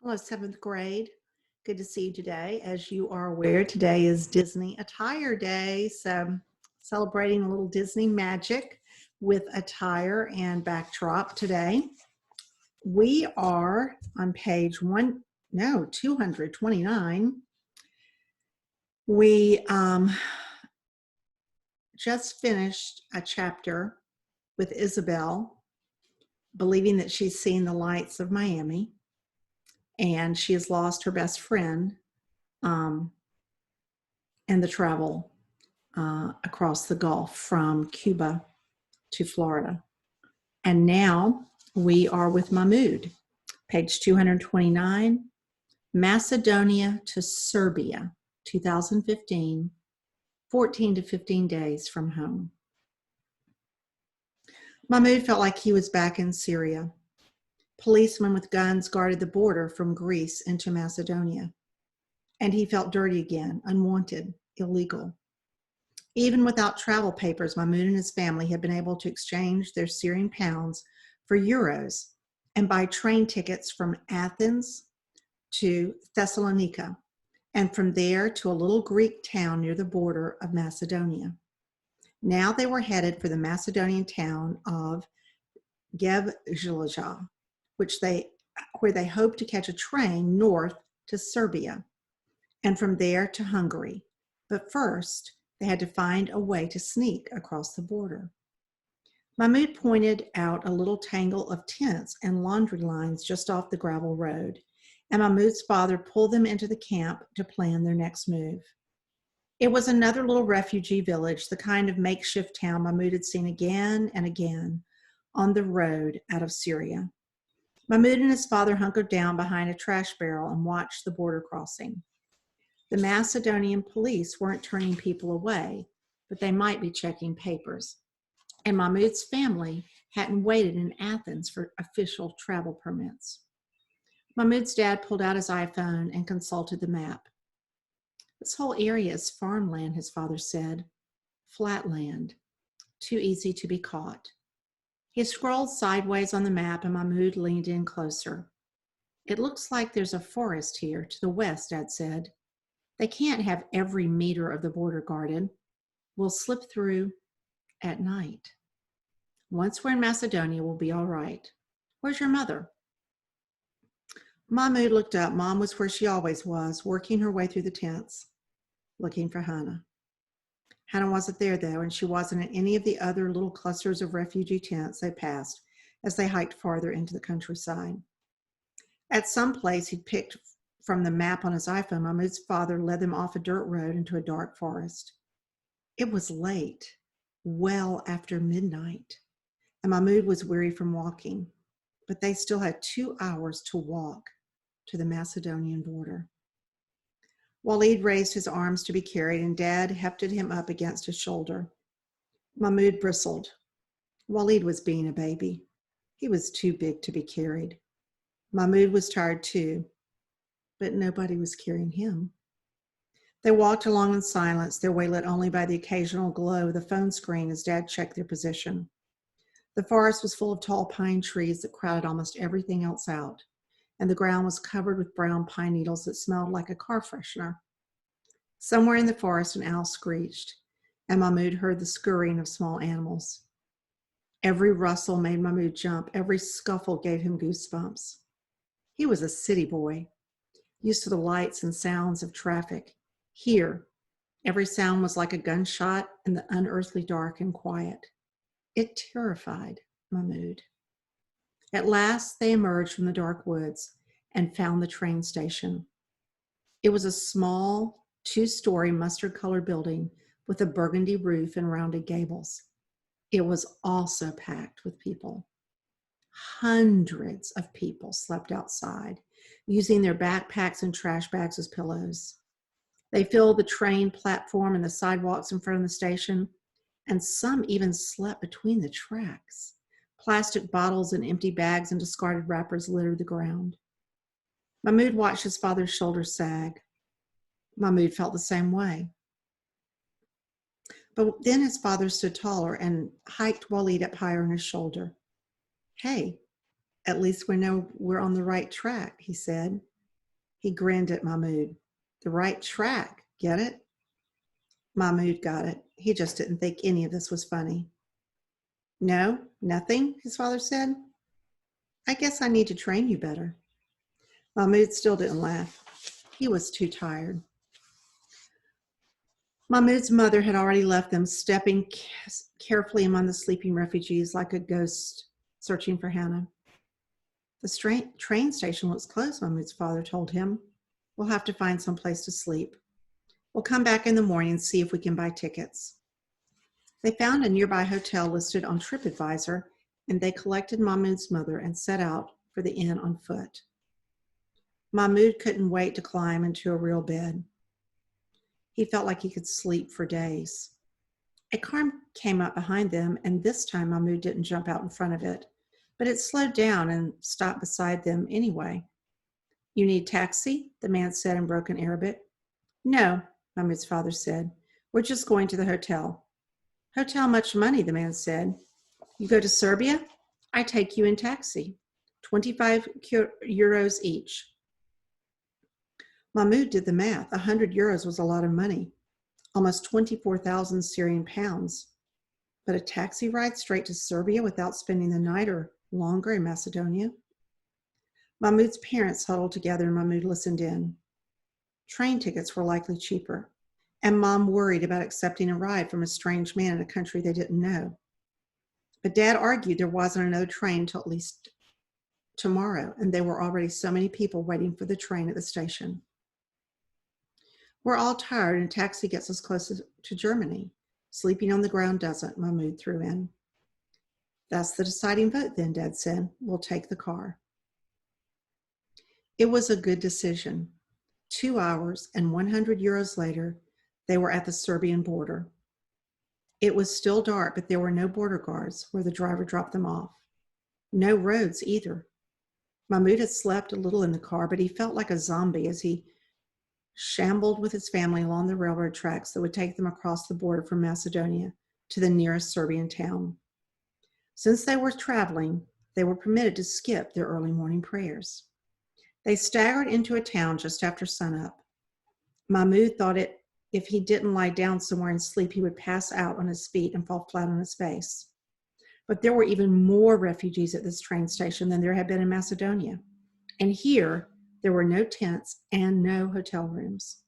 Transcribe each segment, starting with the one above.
Hello, seventh grade. Good to see you today. As you are aware, today is Disney Attire Day. So celebrating a little Disney magic with attire and backdrop today. We are on page 229. We just finished a chapter with Isabel, believing that she's seen the lights of Miami. And she has lost her best friend in the travel across the Gulf from Cuba to Florida. And now we are with Mahmoud, page 229, Macedonia to Serbia, 2015, 14 to 15 days from home. Mahmoud felt like he was back in Syria. Policemen with guns guarded the border from Greece into Macedonia. And he felt dirty again, unwanted, illegal. Even without travel papers, Mahmoud and his family had been able to exchange their Syrian pounds for euros and buy train tickets from Athens to Thessalonica, and from there to a little Greek town near the border of Macedonia. Now they were headed for the Macedonian town of Gevgelija, where they hoped to catch a train north to Serbia, and from there to Hungary. But first, they had to find a way to sneak across the border. Mahmoud pointed out a little tangle of tents and laundry lines just off the gravel road, and Mahmoud's father pulled them into the camp to plan their next move. It was another little refugee village, the kind of makeshift town Mahmoud had seen again and again on the road out of Syria. Mahmoud and his father hunkered down behind a trash barrel and watched the border crossing. The Macedonian police weren't turning people away, but they might be checking papers. And Mahmoud's family hadn't waited in Athens for official travel permits. Mahmoud's dad pulled out his iPhone and consulted the map. This whole area is farmland, his father said. Flat land, too easy to be caught. He scrolled sideways on the map and Mahmoud leaned in closer. It looks like there's a forest here to the west, Dad said. They can't have every meter of the border guarded. We'll slip through at night. Once we're in Macedonia, we'll be all right. Where's your mother? Mahmoud looked up. Mom was where she always was, working her way through the tents, looking for Hannah. Hannah wasn't there, though, and she wasn't in any of the other little clusters of refugee tents they passed as they hiked farther into the countryside. At some place he'd picked from the map on his iPhone, Mahmoud's father led them off a dirt road into a dark forest. It was late, well after midnight, and Mahmoud was weary from walking, but they still had 2 hours to walk to the Macedonian border. Walid raised his arms to be carried, and Dad hefted him up against his shoulder. Mahmoud bristled. Walid was being a baby. He was too big to be carried. Mahmoud was tired too, but nobody was carrying him. They walked along in silence, their way lit only by the occasional glow of the phone screen as Dad checked their position. The forest was full of tall pine trees that crowded almost everything else out, and the ground was covered with brown pine needles that smelled like a car freshener. Somewhere in the forest, an owl screeched, and Mahmoud heard the scurrying of small animals. Every rustle made Mahmoud jump. Every scuffle gave him goosebumps. He was a city boy, used to the lights and sounds of traffic. Here, every sound was like a gunshot in the unearthly dark and quiet. It terrified Mahmoud. At last, they emerged from the dark woods and found the train station. It was a small, 2-story mustard-colored building with a burgundy roof and rounded gables. It was also packed with people. Hundreds of people slept outside, using their backpacks and trash bags as pillows. They filled the train platform and the sidewalks in front of the station, and some even slept between the tracks. Plastic bottles and empty bags and discarded wrappers littered the ground. Mahmoud watched his father's shoulders sag. Mahmoud felt the same way. But then his father stood taller and hiked Walid up higher on his shoulder. Hey, at least we know we're on the right track, he said. He grinned at Mahmoud. The right track, get it? Mahmoud got it. He just didn't think any of this was funny. No, nothing, his father said. I guess I need to train you better. Mahmoud still didn't laugh. He was too tired. Mahmoud's mother had already left them, stepping carefully among the sleeping refugees like a ghost searching for Hannah. The train station looks closed, Mahmoud's father told him. We'll have to find some place to sleep. We'll come back in the morning and see if we can buy tickets. They found a nearby hotel listed on TripAdvisor, and they collected Mahmoud's mother and set out for the inn on foot. Mahmoud couldn't wait to climb into a real bed. He felt like he could sleep for days. A car came up behind them, and this time Mahmoud didn't jump out in front of it, but it slowed down and stopped beside them anyway. You need a taxi? The man said in broken Arabic. No, Mahmoud's father said. We're just going to the hotel. Hotel much money, the man said. You go to Serbia? I take you in taxi. 25 euros each. Mahmoud did the math. 100 euros was a lot of money, almost 24,000 Syrian pounds. But a taxi ride straight to Serbia without spending the night or longer in Macedonia? Mahmoud's parents huddled together and Mahmoud listened in. Train tickets were likely cheaper, and Mom worried about accepting a ride from a strange man in a country they didn't know. But Dad argued there wasn't another train till at least tomorrow, and there were already so many people waiting for the train at the station. We're all tired, and a taxi gets us close to Germany. Sleeping on the ground doesn't, Mahmoud threw in. That's the deciding vote then, Dad said. We'll take the car. It was a good decision. 2 hours and 100 euros later, they were at the Serbian border. It was still dark, but there were no border guards where the driver dropped them off. No roads either. Mahmoud had slept a little in the car, but he felt like a zombie as he shambled with his family along the railroad tracks that would take them across the border from Macedonia to the nearest Serbian town. Since they were traveling, they were permitted to skip their early morning prayers. They staggered into a town just after sunup. Mahmoud thought if he didn't lie down somewhere and sleep, he would pass out on his feet and fall flat on his face. But there were even more refugees at this train station than there had been in Macedonia. And here, there were no tents and no hotel rooms.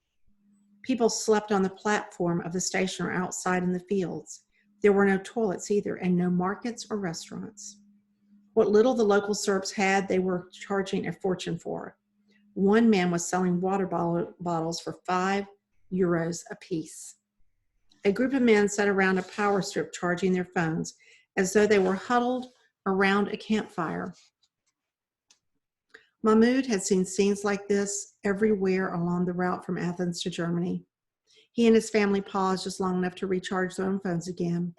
People slept on the platform of the station or outside in the fields. There were no toilets either, and no markets or restaurants. What little the local Serbs had, they were charging a fortune for. One man was selling water bottles for 5 euros apiece. A group of men sat around a power strip charging their phones as though they were huddled around a campfire. Mahmoud had seen scenes like this everywhere along the route from Athens to Germany. He and his family paused just long enough to recharge their own phones again,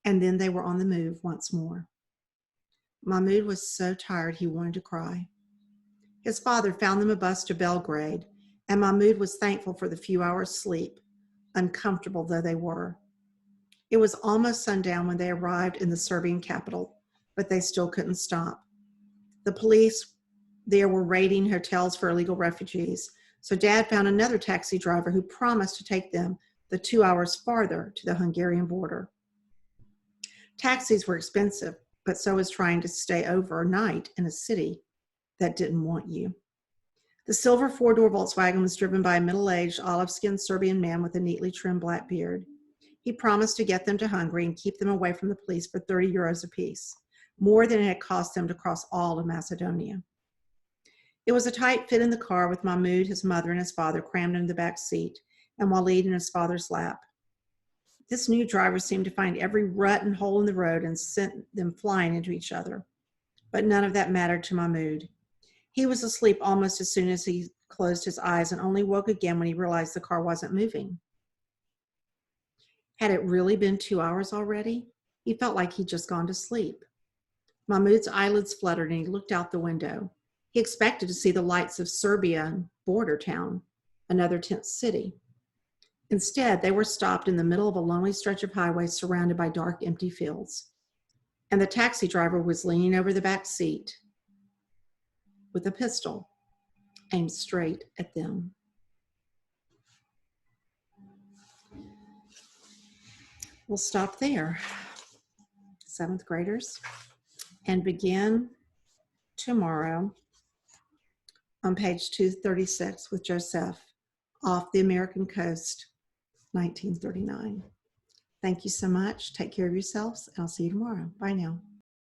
and then they were on the move once more. Mahmoud was so tired he wanted to cry. His father found them a bus to Belgrade, and Mahmoud was thankful for the few hours' sleep, uncomfortable though they were. It was almost sundown when they arrived in the Serbian capital, but they still couldn't stop. The police there were raiding hotels for illegal refugees, so Dad found another taxi driver who promised to take them the 2 hours farther to the Hungarian border. Taxis were expensive, but so was trying to stay overnight in a city that didn't want you. The silver four-door Volkswagen was driven by a middle-aged, olive-skinned Serbian man with a neatly trimmed black beard. He promised to get them to Hungary and keep them away from the police for 30 euros apiece, more than it had cost them to cross all of Macedonia. It was a tight fit in the car with Mahmoud, his mother, and his father crammed into the back seat, and Walid in his father's lap. This new driver seemed to find every rut and hole in the road and sent them flying into each other. But none of that mattered to Mahmoud. He was asleep almost as soon as he closed his eyes and only woke again when he realized the car wasn't moving. Had it really been 2 hours already? He felt like he'd just gone to sleep. Mahmoud's eyelids fluttered and he looked out the window. He expected to see the lights of Serbian border town, another tent city. Instead, they were stopped in the middle of a lonely stretch of highway surrounded by dark, empty fields. And the taxi driver was leaning over the back seat with a pistol. aimed straight at them. We'll stop there, 7th graders, and begin tomorrow on page 236 with Joseph, Off the American Coast, 1939. Thank you so much. Take care of yourselves, and I'll see you tomorrow. Bye now.